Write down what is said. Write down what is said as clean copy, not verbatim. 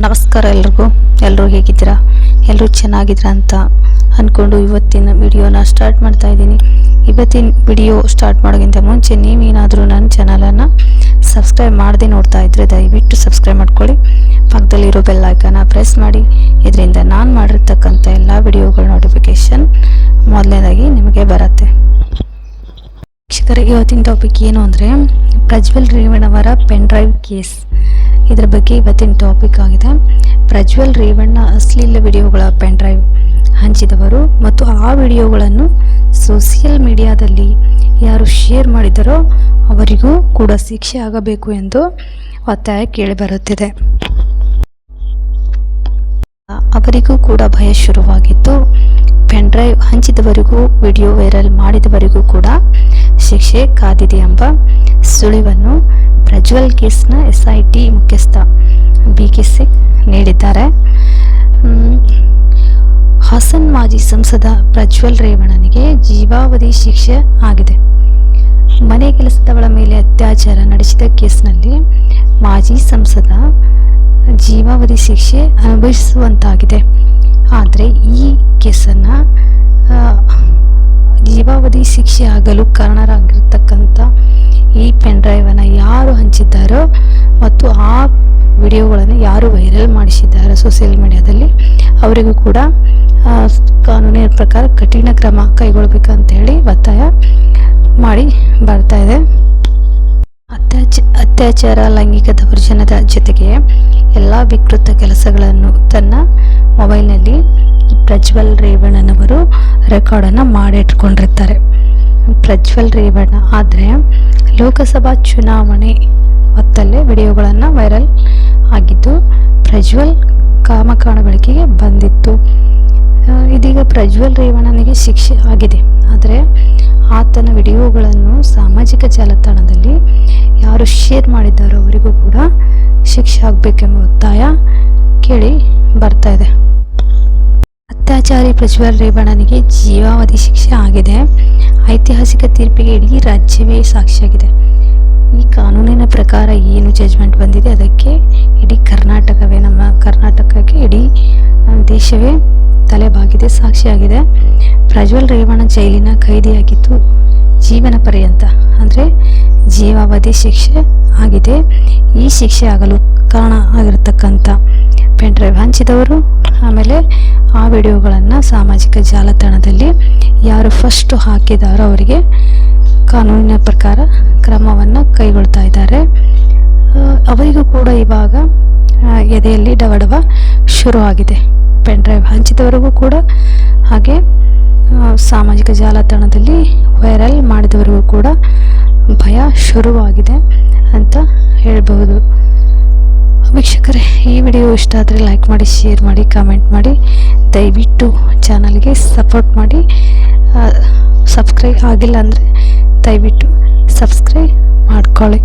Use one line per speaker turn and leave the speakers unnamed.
ನಮಸ್ಕಾರ ಎಲ್ಲರೂ ಹೇಗಿದ್ದೀರಾ? ಎಲ್ಲರೂ ಚೆನ್ನಾಗಿದ್ದೀರಾ ಅಂತ ಅಂದ್ಕೊಂಡು ಇವತ್ತಿನ ವಿಡಿಯೋನ ಸ್ಟಾರ್ಟ್ ಮಾಡ್ತಾ ಇದ್ದೀನಿ. ಇವತ್ತಿನ ವಿಡಿಯೋ ಸ್ಟಾರ್ಟ್ ಮಾಡೋಕ್ಕಿಂತ ಮುಂಚೆ ನೀವೇನಾದರೂ ನನ್ನ ಚಾನಲನ್ನು ಸಬ್ಸ್ಕ್ರೈಬ್ ಮಾಡದೆ ನೋಡ್ತಾ ಇದ್ದರೆ ದಯವಿಟ್ಟು ಸಬ್ಸ್ಕ್ರೈಬ್ ಮಾಡ್ಕೊಳ್ಳಿ. ಪಕ್ಕದಲ್ಲಿರೋ ಬೆಲ್ ಐಕಾನ ಪ್ರೆಸ್ ಮಾಡಿ. ಇದರಿಂದ ನಾನು ಮಾಡಿರ್ತಕ್ಕಂಥ ಎಲ್ಲ ವಿಡಿಯೋಗಳ ನೋಟಿಫಿಕೇಷನ್ ಮೊದಲನೇದಾಗಿ ನಿಮಗೆ ಬರುತ್ತೆ. ವೀಕ್ಷಕರೇ, ಇವತ್ತಿನ ಟಾಪಿಕ್ ಏನು ಅಂದರೆ ಪ್ರಜ್ವಲ್ ರೇವಣ್ಣವರ ಪೆನ್ ಡ್ರೈವ್ ಕೇಸ್. ಇದರ ಬಗ್ಗೆ ಇವತ್ತಿನ ಟಾಪಿಕ್ ಆಗಿದೆ. ಪ್ರಜ್ವಲ್ ರೇವಣ್ಣ ಅಶ್ಲೀಲ ವಿಡಿಯೋಗಳ ಪೆನ್ ಡ್ರೈವ್ ಹಂಚಿದವರು ಮತ್ತು ಆ ವಿಡಿಯೋಗಳನ್ನು ಸೋಷಿಯಲ್ ಮೀಡಿಯಾದಲ್ಲಿ ಯಾರು ಶೇರ್ ಮಾಡಿದರೋ ಅವರಿಗೂ ಕೂಡ ಶಿಕ್ಷೆ ಆಗಬೇಕು ಎಂದು ಒತ್ತಾಯ ಕೇಳಿಬರುತ್ತಿದೆ. ಅವರಿಗೂ ಕೂಡ ಭಯ ಶುರುವಾಗಿದ್ದು, ಪೆನ್ ಡ್ರೈವ್ ಹಂಚಿದವರಿಗೂ ವಿಡಿಯೋ ವೈರಲ್ ಮಾಡಿದವರಿಗೂ ಕೂಡ ಶಿಕ್ಷೆ ಕಾದಿದೆ ಎಂಬ ಸುಳಿವನ್ನು ಪ್ರಜ್ವಲ್ ಕೇಸ್ನ SIT ಮುಖ್ಯಸ್ಥ BK ಸಿಂಗ್ ನೀಡಿದ್ದಾರೆ. ಹಾಸನ್ ಮಾಜಿ ಸಂಸದ ಪ್ರಜ್ವಲ್ ರೇವಣ್ಣನಿಗೆ ಜೀವಾವಧಿ ಶಿಕ್ಷೆ ಆಗಿದೆ. ಮನೆ ಕೆಲಸದವಳ ಮೇಲೆ ಅತ್ಯಾಚಾರ ನಡೆಸಿದ ಕೇಸ್ನಲ್ಲಿ ಮಾಜಿ ಸಂಸದ ಜೀವಾವಧಿ ಶಿಕ್ಷೆ ಅನುಭವಿಸುವಂತಾಗಿದೆ. ಆದರೆ ಈ ಕೇಸನ್ನು ಜೀವಾವಧಿ ಶಿಕ್ಷೆ ಆಗಲು ಕಾರಣರಾಗಿರ್ತಕ್ಕಂಥ ಈ ಪೆನ್ ಡ್ರೈವನ್ನು ಯಾರು ಹಂಚಿದ್ದಾರೋ ಮತ್ತು ಆ ವಿಡಿಯೋಗಳನ್ನು ಯಾರು ವೈರಲ್ ಮಾಡಿಸಿದ್ದಾರೋ ಸೋಷಿಯಲ್ ಮೀಡಿಯಾದಲ್ಲಿ ಅವರಿಗೂ ಕೂಡ ಕಾನೂನಿನ ಪ್ರಕಾರ ಕಠಿಣ ಕ್ರಮ ಕೈಗೊಳ್ಳಬೇಕಂತ ಹೇಳಿ ಒತ್ತಾಯ ಮಾಡಿ ಬರ್ತಾ ಇದೆ. ಅತ್ಯಾಚಾರ, ಲೈಂಗಿಕ ದೌರ್ಜನ್ಯದ ಜೊತೆಗೆ ಎಲ್ಲ ವಿಕೃತ ಕೆಲಸಗಳನ್ನು ತನ್ನ ಮೊಬೈಲ್ನಲ್ಲಿ ಪ್ರಜ್ವಲ್ ರೇವಣ್ಣನವರು ರೆಕಾರ್ಡನ್ನು ಮಾಡಿಟ್ಕೊಂಡಿರ್ತಾರೆ. ಪ್ರಜ್ವಲ್ ರೇವಣ್ಣ ಆದರೆ ಲೋಕಸಭಾ ಚುನಾವಣೆ ಹೊತ್ತಲ್ಲೇ ವಿಡಿಯೋಗಳನ್ನು ವೈರಲ್ ಆಗಿದ್ದು ಪ್ರಜ್ವಲ್ ಕಾಮಕಾಣ ಬೆಳಕಿಗೆ ಬಂದಿತ್ತು. ಇದೀಗ ಪ್ರಜ್ವಲ್ ರೇವಣ್ಣನಿಗೆ ಶಿಕ್ಷೆ ಆಗಿದೆ. ಆದರೆ ಆತನ ವಿಡಿಯೋಗಳನ್ನು ಸಾಮಾಜಿಕ ಜಾಲತಾಣದಲ್ಲಿ ಯಾರು ಶೇರ್ ಮಾಡಿದ್ದಾರೋ ಅವರಿಗೂ ಕೂಡ ಶಿಕ್ಷೆ ಆಗಬೇಕೆಂಬ ಒತ್ತಾಯ ಕೇಳಿ ಬರ್ತಾ ಇದೆ. ಅತ್ಯಾಚಾರಿ ಪ್ರಜ್ವಲ್ ರೇವಣ್ಣನಿಗೆ ಜೀವಾವಧಿ ಶಿಕ್ಷೆ ಆಗಿದೆ. ಐತಿಹಾಸಿಕ ತೀರ್ಪಿಗೆ ಇಡೀ ರಾಜ್ಯವೇ ಸಾಕ್ಷಿಯಾಗಿದೆ. ಈ ಕಾನೂನಿನ ಪ್ರಕಾರ ಏನು ಜಜ್ಮೆಂಟ್ ಬಂದಿದೆ ಅದಕ್ಕೆ ಇಡೀ ಕರ್ನಾಟಕವೇ, ನಮ್ಮ ಕರ್ನಾಟಕಕ್ಕೆ ಇಡೀ ದೇಶವೇ ತಲೆಬಾಗಿದೆ, ಸಾಕ್ಷಿಯಾಗಿದೆ. ಪ್ರಜ್ವಲ್ ರೇವಣ್ಣ ಜೈಲಿನ ಖೈದಿಯಾಗಿದ್ದು ಜೀವನ ಪರ್ಯಂತ ಅಂದರೆ ಜೀವಾವಧಿ ಶಿಕ್ಷೆ ಆಗಿದೆ. ಈ ಶಿಕ್ಷೆ ಆಗಲು ಕಾರಣ ಆಗಿರತಕ್ಕಂಥ ಪೆನ್ ಡ್ರೈವ್ ಹಂಚಿದವರು, ಆಮೇಲೆ ಆ ವಿಡಿಯೋಗಳನ್ನು ಸಾಮಾಜಿಕ ಜಾಲತಾಣದಲ್ಲಿ ಯಾರು ಫಸ್ಟ್ ಹಾಕಿದಾರೋ ಅವರಿಗೆ ಕಾನೂನಿನ ಪ್ರಕಾರ ಕ್ರಮವನ್ನು ಕೈಗೊಳ್ತಾ ಇದ್ದಾರೆ. ಅವರಿಗೂ ಕೂಡ ಇವಾಗ ಎದೆಯಲ್ಲಿ ಡವಡವ ಶುರುವಾಗಿದೆ. ಪೆನ್ ಡ್ರೈವ್ ಹಂಚಿದವರಿಗೂ ಕೂಡ ಹಾಗೆ ಸಾಮಾಜಿಕ ಜಾಲತಾಣದಲ್ಲಿ ವೈರಲ್ ಮಾಡಿದವರಿಗೂ ಕೂಡ ಭಯ ಶುರುವಾಗಿದೆ ಅಂತ ಹೇಳ್ಬಹುದು. ವೀಕ್ಷಕರೇ, ಈ ವಿಡಿಯೋ ಇಷ್ಟ ಆದರೆ ಲೈಕ್ ಮಾಡಿ, ಶೇರ್ ಮಾಡಿ, ಕಾಮೆಂಟ್ ಮಾಡಿ. ದಯವಿಟ್ಟು ಚಾನಲ್ಗೆ ಸಪೋರ್ಟ್ ಮಾಡಿ. ಸಬ್ಸ್ಕ್ರೈಬ್ ಆಗಿಲ್ಲ ಅಂದರೆ ದಯವಿಟ್ಟು ಸಬ್ಸ್ಕ್ರೈಬ್ ಮಾಡ್ಕೊಳ್ಳಿ.